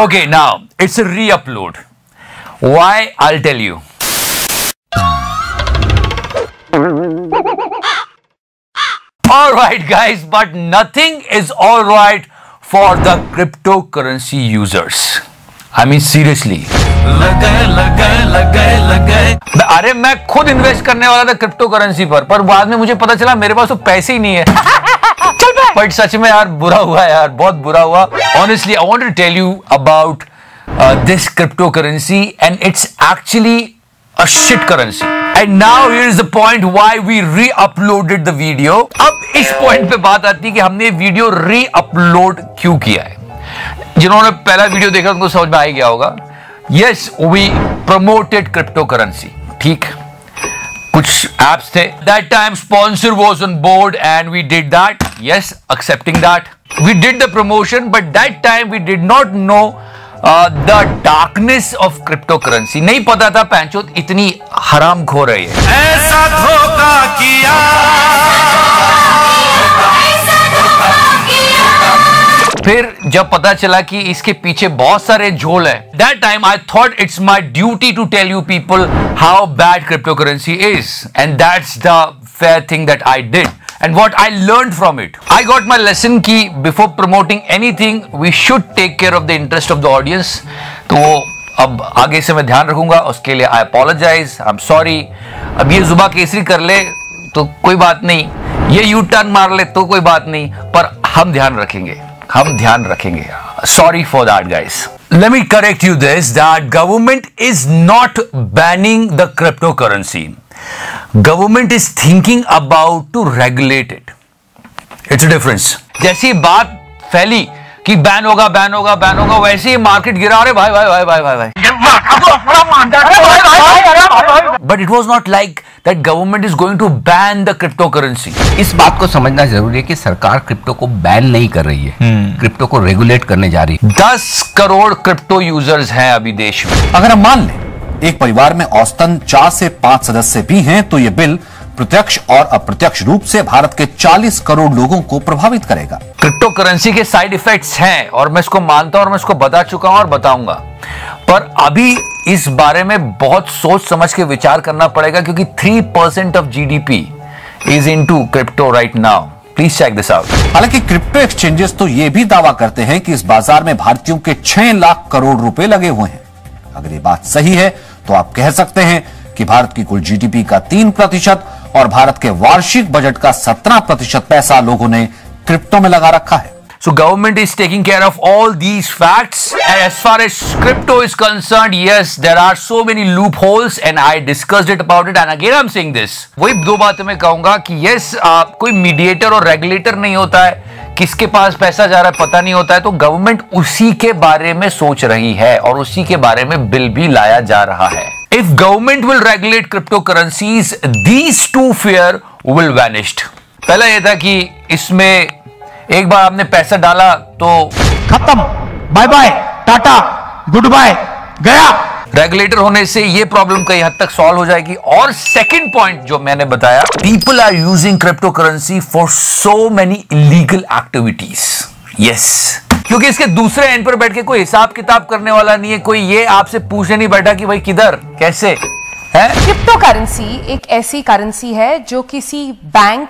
Okay, now it's a re-upload. Why? I'll tell you. Alright guys, but nothing is alright for the cryptocurrency users. I mean seriously. अरे मैं खुद invest करने वाला था crypto currency पर बाद में मुझे पता चला मेरे पास तो पैसे ही नहीं है. बट सच में यार बुरा हुआ यार, बहुत बुरा हुआ. Honestly, I want to tell you about this cryptocurrency and it's actually a shit currency. And now here is the point why we re-uploaded the video. अब इस पॉइंट पे बात आती है कि हमने वीडियो री-अपलोड क्यों किया है. जिन्होंने पहला वीडियो देखा उनको समझ में आ ही गया होगा. Yes, we promoted cryptocurrency. ठीक, कुछ apps थे. That time sponsor was on board and we did that. Yes, accepting that. We did the promotion, but that time we did not know the darkness of cryptocurrency. नहीं पता था पैंचोत इतनी हराम खो रही है. ऐसा धोखा किया. फिर जब पता चला कि इसके पीछे बहुत सारे झोल है, that time I thought it's my duty to tell you people how bad cryptocurrency is, and that's the fair thing that I did and what I learned from it. I got my lesson कि before promoting anything we should take care of the interest of the audience. तो अब आगे से मैं ध्यान रखूंगा, उसके लिए I apologize, I'm sorry. अब ये जुबा केसरी कर ले तो कोई बात नहीं, ये यू टर्न मार ले तो कोई बात नहीं, पर हम ध्यान रखेंगे. Sorry for that, guys. Let me correct you this, that government is not banning the cryptocurrency. Government is thinking about to regulate it. It's a difference. जैसी बात फैली कि बैन होगा, वैसे ही मार्केट गिरा रहे भाई. But it was not like that government is going to ban the cryptocurrency. इस बात को समझना जरूरी है कि सरकार क्रिप्टो को बैन नहीं कर रही है, क्रिप्टो को रेगुलेट करने जा रही है. 10 करोड़ क्रिप्टो यूजर्स हैं अभी देश में. अगर हम मान लें एक परिवार में औसतन 4 से 5 सदस्य भी हैं, तो यह बिल प्रत्यक्ष और अप्रत्यक्ष रूप से भारत के 40 करोड़ लोगों को प्रभावित करेगा. क्रिप्टो करेंसी के साइड इफेक्ट्स हैं और मैं इसको मानता हूं और मैं इसको बता चुका हूं और बताऊंगा, पर अभी इस बारे में बहुत सोच समझ के विचार करना पड़ेगा क्योंकि 3% of GDP is into crypto right now. Please check this out. हालांकि क्रिप्टो एक्सचेंजेस तो यह भी दावा करते हैं कि इस बाजार में भारतीयों के 6 लाख करोड़ रुपए लगे हुए हैं. अगर ये बात सही है तो आप कह सकते हैं कि भारत की कुल जीडीपी का 3% और भारत के वार्षिक बजट का 17% पैसा लोगों ने क्रिप्टो में लगा रखा है. So government is taking care of all these facts. And as far as crypto is concerned, yes, there are so many loopholes and I discussed it about it. And again, I'm saying this. वही दो बातें मैं कहूंगा कि yes, कोई mediator और regulator नहीं होता है, किसके पास पैसा जा रहा है पता नहीं होता है, तो गवर्नमेंट उसी के बारे में सोच रही है और उसी के बारे में बिल भी लाया जा रहा है. If government will regulate cryptocurrencies, these two fear will vanish. पहला यह था कि इसमें एक बार आपने पैसा डाला तो खत्म, bye bye, tata, goodbye, गया. रेगुलेटर होने से ये प्रॉब्लम कई हद तक सॉल्व हो जाएगी. और सेकंड पॉइंट जो मैंने बताया, people are using cryptocurrency for so many illegal activities. Yes, क्योंकि इसके दूसरे एंड पर बैठ के कोई हिसाब किताब करने वाला नहीं है, कोई ये आपसे पूछने नहीं बैठा कि भाई किधर कैसे है. क्रिप्टो करेंसी एक ऐसी करेंसी है जो किसी बैंक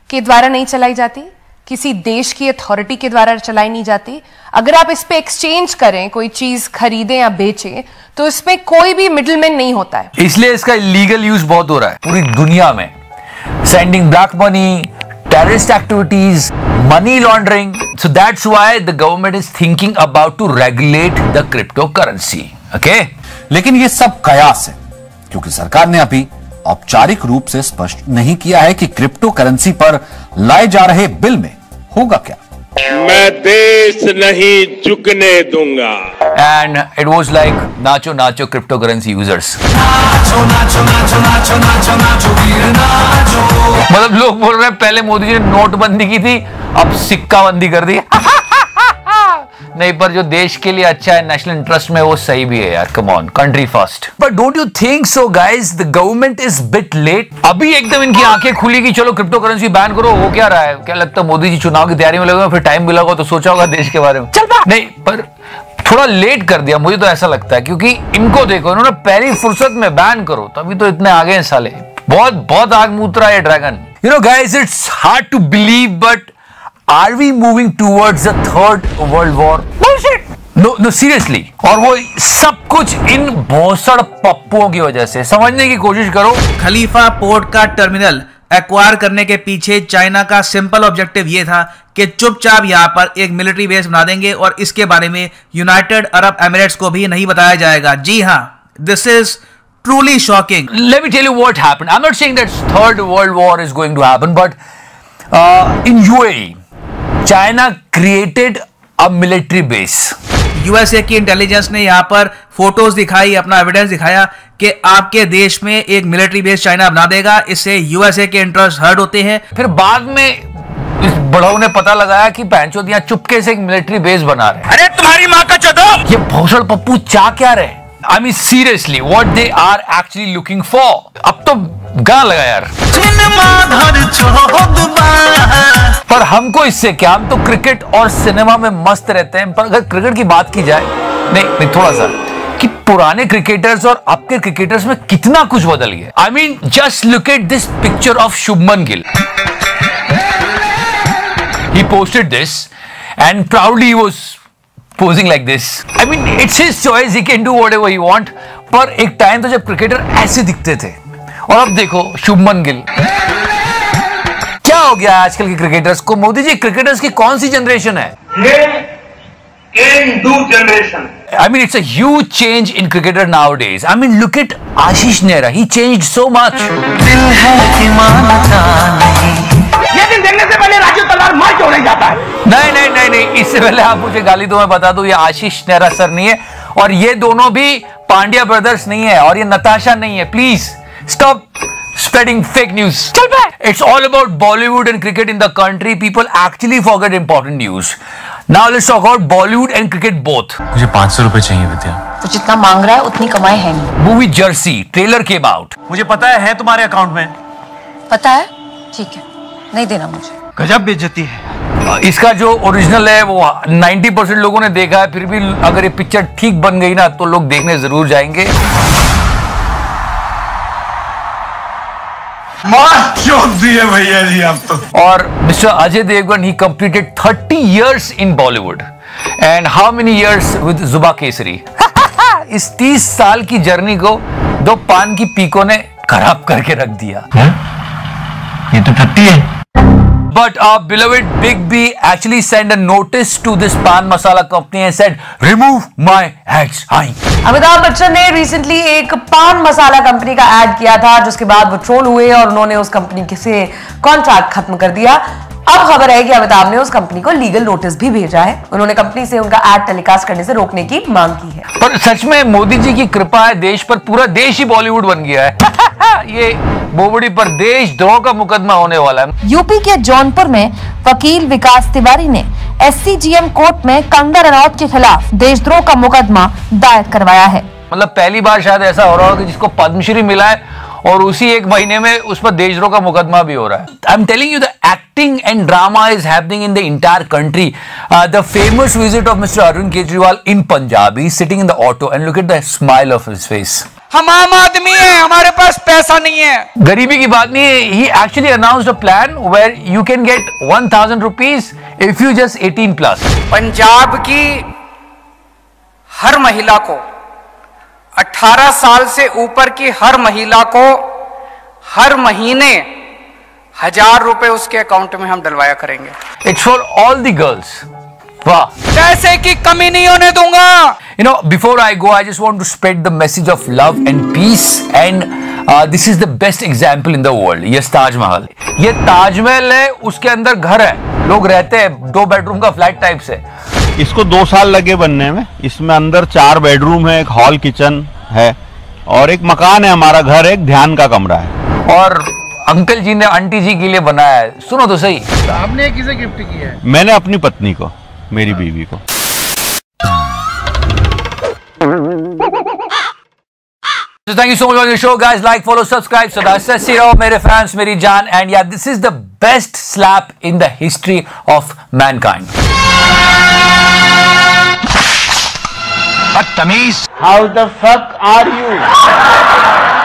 के द्वारा नहीं चलाई जाती, किसी देश की अथॉरिटी के द्वारा चलाई नहीं जाती. अगर आप इस पे एक्सचेंज करें, कोई चीज खरीदें या बेचें, तो इसमें कोई भी मिडलमैन नहीं होता है. इसलिए इसका लीगल यूज बहुत हो रहा है पूरी दुनिया में. Sending black money, terrorist activities, money laundering. So that's why the government is thinking about to regulate the cryptocurrency. Okay, लेकिन ये सब कयास है क्योंकि सरकार ने अभी औपचारिक रूप से स्पष्ट नहीं किया है कि क्रिप्टो करेंसी पर लाए जा रहे बिल में होगा क्या. मैं देश नहीं झुकने दूंगा. And it was like nacho nacho crypto currency users. मतलब लोग बोल रहे हैं पहले मोदी जी ने नोटबंदी की थी, अब सिक्का बंदी कर दी. नहीं, पर जो देश के लिए अच्छा है, नेशनल इंटरेस्ट में, वो सही भी है यार. Come on, country first. But don't you think so guys, the government is bit late. अभी एकदम इनकी आंखें खुली कि चलो क्रिप्टो करेंसी बैन करो. हो क्या रहा है? क्या लगता है मोदी जी चुनाव की तैयारी में लगे, फिर टाइम मिला होगा तो सोचा होगा देश के बारे में. नहीं, पर थोड़ा लेट कर दिया, मुझे तो ऐसा लगता है, क्योंकि इनको देखो, इन्होंने पहली फुर्सत में बैन करो, तभी तो इतने आगे हैं साले। बहुत बहुत आग मूत्रा है dragon. You know guys, it's hard to believe, but are we moving towards the third world war? No seriously. और वो सब कुछ इन भोसड़ पप्पुओं की वजह से। समझने की कोशिश करो। खलीफा पोर्ट का टर्मिनल एक्वायर करने के पीछे चाइना का सिंपल ऑब्जेक्टिव ये था कि चुपचाप यहाँ पर एक मिलिट्री बेस बना देंगे और इसके बारे में यूनाइटेड अरब एमिरेट्स को भी नहीं बताया जाएगा। जी हाँ, this is truly shocking. Let me tell you what happened. I'm not saying that third world war is going to happen, but in UAE, China created a military base. USA की intelligence ने यहाँ पर photos दिखाई, अपना evidence दिखाया कि आपके देश में एक मिलिट्री बेस चाइना बना देगा। इससे यूएसए के इंटरेस्ट हर्ट होते हैं। फिर बाद में इस बड़ों ने पता लगाया कि पैंचोदियां चुपके से एक मिलिट्री बेस बना रहे हैं। अरे तुम्हारी माँ का चौदो! ये भोसड़ पप्पू चाह क्या रहे? I mean seriously, what they are actually looking for? अब तो गाना लगा यार। पर हमको इससे क्या, हम तो क्रिकेट और सिनेमा में मस्त रहते हैं। पर अगर क्रिकेट की बात की जाए, नहीं थोड़ा सा, कि पुराने क्रिकेटर्स और अब के क्रिकेटर्स में कितना कुछ बदल गया। I mean just look at this picture of Shubman Gill. He posted this and proudly he was posing like this. I mean, it's his choice. He can do whatever he want. पर एक time था जब cricketer ऐसे दिखते थे, और अब देखो शुभमन गिल। क्या हो गया आजकल के क्रिकेटर्स को? मोदी जी, क्रिकेटर्स की कौन सी जनरेशन है? Can do generation. I mean, it's a huge change in cricketer nowadays. I mean, look at Ashish Nehra. He changed so much. दिल है कि मानता नहीं। ये दिन देखने से पहले राजू तलवार मार क्यों नहीं जाता है? नहीं, इससे पहले आप मुझे गाली दो, मैं बता दूं, ये आशीष नेहरा सर नहीं है, और ये दोनों भी पांड्या ब्रदर्स नहीं है, और ये नताशा नहीं है। Please stop spreading fake news. It's all about Bollywood and cricket in the country. People actually forget important news. Now let's talk about Bollywood and cricket both. मुझे 500 रुपए चाहिए विद्या। तो जितना मांग रहा है उतनी कमाई है नहीं। Movie Jersey trailer came out. मुझे पता है तुम्हारे अकाउंट में। पता है? ठीक है, नहीं देना मुझे। गजब बेइज्जती है। इसका जो ओरिजिनल है वो 90% लोगों ने देखा है, फिर भी अगर ये पिक्चर ठीक बन गई ना तो लोग देखने जरूर जाएंगे। मार चोट दिए भैया जी आप तो। और mister Ajay Devgan, he completed 30 years in Bollywood and how many years with Zuba Kesari? इस 30 साल की जर्नी को दो पान की पीकों ने खराब करके रख दिया। ये तो 30 है। But our beloved Big B actually sent a notice to this pan masala company and said, "Remove my ads." Amitabh Bachchan ने रिसेंटली एक पान मसाला कंपनी का ऐड किया था, जिसके बाद वो ट्रोल हुए और उन्होंने उस कंपनी से कॉन्ट्रैक्ट खत्म कर दिया। अब खबर है कि अमिताभ ने उस कंपनी को लीगल नोटिस भी भेजा है। उन्होंने कंपनी से उनका ऐड टेलीकास्ट करने से रोकने की मांग की है। पर सच में मोदी जी की कृपा है देश पर, पूरा देश ही बॉलीवुड बन गया है। ये बोबड़ी पर देशद्रोह का मुकदमा होने वाला है। यूपी के जौनपुर में वकील विकास तिवारी ने SCGM कोर्ट में कंगना रनौत के खिलाफ देशद्रोह का मुकदमा दायर करवाया है। मतलब पहली बार शायद ऐसा हो रहा हो कि जिसको पद्मश्री मिला है और उसी एक महीने में उस पर देशद्रोह का मुकदमा भी हो रहा है। I am telling you, the acting and drama is happening in the entire country. The famous visit of mister Arvind Kejriwal in Punjab, he is sitting in the auto and look at the smile of his face. हम आम आदमी हैं, हमारे पास पैसा नहीं है। गरीबी की बात नहीं है। He actually announced a plan where you can get 1,000 rupees if you just 18+. Punjab की हर महिला को, 18 साल से ऊपर की हर महिला को हर महीने 1,000 रुपए उसके अकाउंट में हम डलवाया करेंगे। It's for all the girls. वाह, पैसे की कमी नहीं होने दूंगा। You know, before I go, I just want to spread the message of love and peace, and this is the best example in the world. ये ताजमहल, ये ताजमहल है, उसके अंदर घर है, लोग रहते हैं, 2 बेडरूम का फ्लैट टाइप से। इसको 2 साल लगे बनने में। इसमें अंदर 4 बेडरूम है, एक हॉल किचन है और एक मकान है, हमारा घर, एक ध्यान का कमरा है। और अंकल जी ने आंटी जी के लिए बनाया है। सुनो तो सही, आपने किसे गिफ्ट किया है? मैंने अपनी पत्नी को, मेरी बीवी को। So thank you so much for the show, guys. Like, follow, subscribe. So that's it, मेरे fans, मेरी जान, and yeah, this is the best slap in the history of mankind. तमीज। How the fuck are you?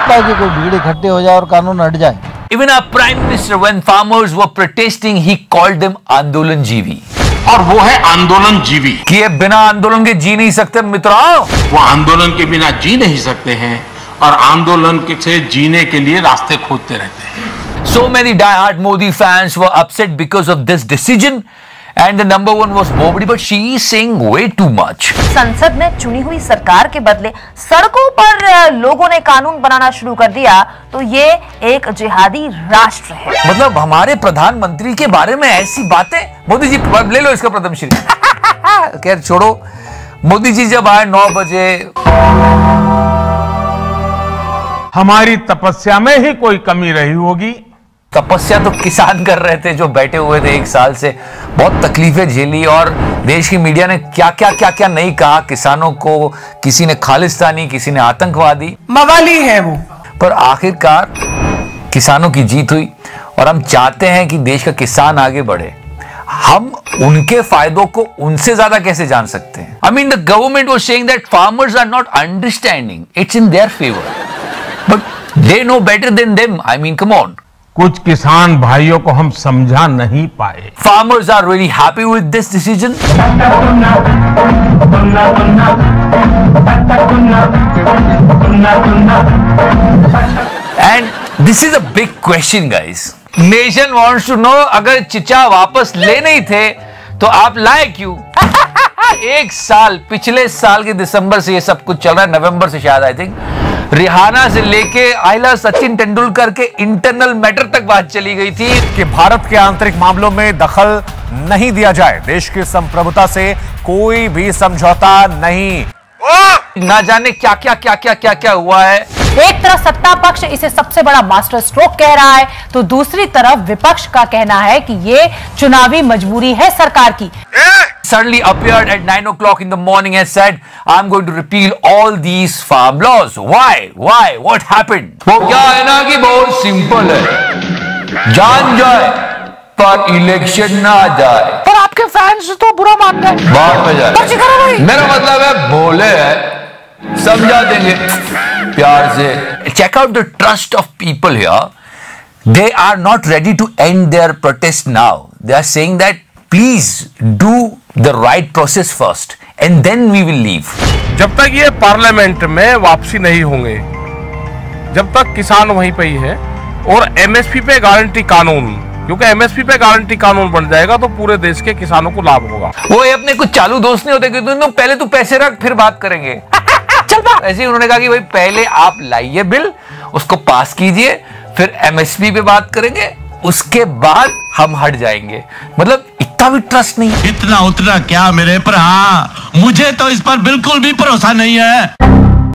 ताकि कोई भीड़ इकट्ठे हो जाए और कानून हट जाए। Even our Prime Minister, when farmers were protesting, he called them आंदोलनजीवी। और वो है आंदोलन जीवी कि ये बिना आंदोलन के जी नहीं सकते मित्रों। वो आंदोलन के बिना जी नहीं सकते हैं और आंदोलन से जीने के लिए रास्ते खोजते रहते हैं। So many die-hard Modi fans were upset because of this decision, and the number one was Modi, but she is saying way too much. संसद में चुनी हुई सरकार के बदले सड़कों पर लोगों ने कानून बनाना शुरू कर दिया तो ये एक जिहादी राष्ट्र है। मतलब हमारे प्रधानमंत्री के बारे में ऐसी बातें। मोदी जी ले लो इसका प्रथम श्री। खैर छोड़ो, मोदी जी जब आए 9 बजे, हमारी तपस्या में ही कोई कमी रही होगी। तपस्या तो किसान कर रहे थे जो बैठे हुए थे 1 साल से, बहुत तकलीफें झेली और देश की मीडिया ने क्या क्या नहीं कहा किसानों को। किसी ने खालिस्तानी, किसी ने आतंकवादी, मवाली है वो। पर आखिरकार किसानों की जीत हुई और हम चाहते हैं कि देश का किसान आगे बढ़े। हम उनके फायदों को उनसे ज्यादा कैसे जान सकते हैं? I mean, the government was saying that farmers are not understanding. It's in their favor. But they know better than them. I mean, come on. कुछ किसान भाइयों को हम समझा नहीं पाए। Farmers are really happy with this decision. And this is a big question, guys. Nation wants to know, अगर चिचा वापस ले नहीं थे तो आप लाए क्यों? 1 साल, पिछले साल के दिसंबर से ये सब कुछ चल रहा है, नवंबर से शायद, आई थिंक। रिहाना से लेके आइला सचिन तेंदुलकर के इंटरनल मैटर तक बात चली गई थी कि भारत के आंतरिक मामलों में दखल नहीं दिया जाए, देश की संप्रभुता से कोई भी समझौता नहीं। ना जाने क्या हुआ है। एक तरफ सत्ता पक्ष इसे सबसे बड़ा मास्टर स्ट्रोक कह रहा है तो दूसरी तरफ विपक्ष का कहना है कि ये चुनावी मजबूरी है सरकार की। Suddenly appeared at 9 o'clock in the morning and said, "I'm going to repeal all these farm laws." Why? What happened? वो क्या है ना कि बहुत सिंपल है, जान जाए पर इलेक्शन ना जाए। पर आपके फैंस तो बुरा मान गए। बात में जाए। मेरा मतलब है बोले है, समझा देंगे प्यार से। Check out the trust of people here. They are not ready to end their protest now. They are saying that please do the right process first and then we will leave. जब तक ये parliament में वापसी नहीं होंगे, जब तक किसान वहीं पे ही है, और एमएसपी पे गारंटी कानून, क्योंकि एमएसपी पे गारंटी कानून बन जाएगा तो पूरे देश के किसानों को लाभ होगा। वो अपने कुछ चालू दोस्त नहीं होते कि तुम पहले तू पैसे रख फिर बात करेंगे। चल बा। ऐसे ही उन्होंने कहा कि भाई पहले आप लाइए बिल, उसको पास कीजिए, फिर एमएसपी पे बात करेंगे, उसके बाद हम हट जाएंगे। मतलब इतना भी ट्रस्ट नहीं। इतना उतना क्या मेरे पर, हाँ मुझे तो इस पर बिल्कुल भी भरोसा नहीं है।